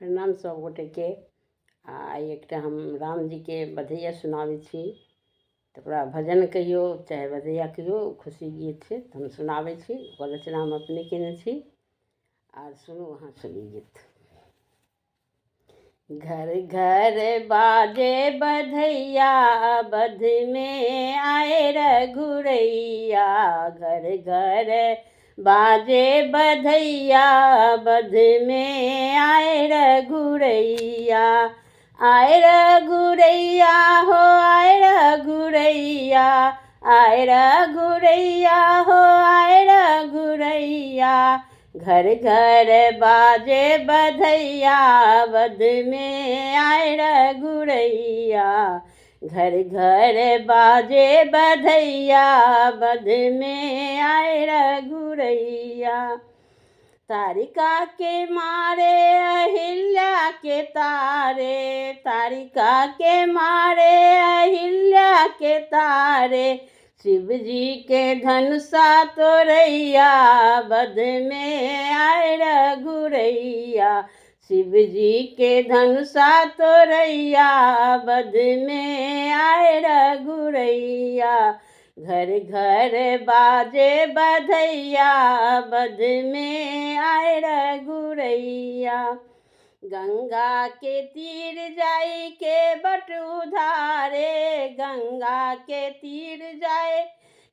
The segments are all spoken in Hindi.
प्रणाम सब गोटे के। आइ एकटा हम राम जी के बधैया सुनाबै छी। तऽ ओकरा भजन कहियो चाहे बधैया कहियो, खुशी गीत छै तऽ हम सुनाबै छी। ओकर रचना हम अपने केने छी। आर सुनू अहाँ सब ई गीत। घर घर बाजे बधैया, बध में आए रघुरैया। घर घर बाजे बधैया, बध में आए रघुरैया। आए रघुरैया हो आए रघुरैया, आए रघुरैया हो आए रघुरैया। घर घर बाजे बधैया, बध में आए रघुरैया। घर घर बाजे बधैया, बध में आए रघुरैया। तारिका के मारे अहिल्या के तारे, तारिका के मारे अहिल्या के तारे। शिव जी के धनुषा तोरैया, बध में आए रघुरैया। शिव जी के धनुषा तोरैया, बध में आए रघुरैया। घर घर बाजे बधैया, बध में आए रघुरैया। गंगा के तीर जाई के बट उधारे, गंगा के तीर जाए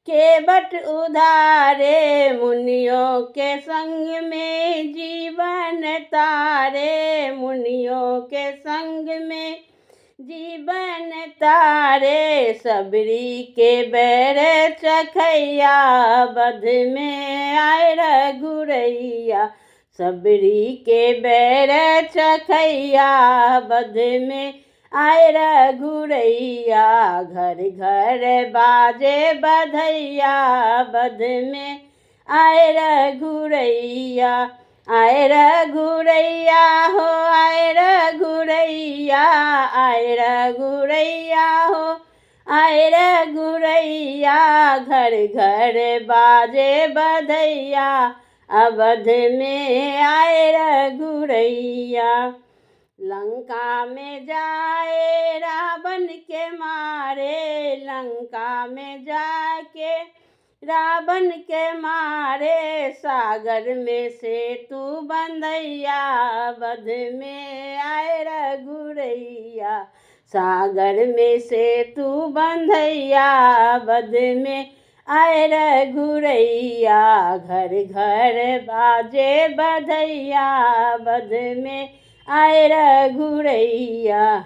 के बट उधारे। मुनियों के संग में जीवन तारे, मुनियों के संग में जीवन तारे। सबरी के बैर चखैया, बध में आए रघुरैया। सबरी के बैर चखैया, बध में आए रघुरैया। घर घर बाजे बधैया, बध में आए रघुरैया। आए रघुरैया हो आए रघुरैया, आए रघुरैया हो आए रघुरैया। घर घर बाजे बधैया, अवध में आए रघुरैया। लंका में जाए रावण के मारे, लंका में जाके रावण के मारे। सागर में सेतु बंधैया, बध में आए रघुरैया। सागर में सेतु बंधैया, बध में आए रघुरैया। घर घर बाजे बधैया, बध में आए रघुरैया।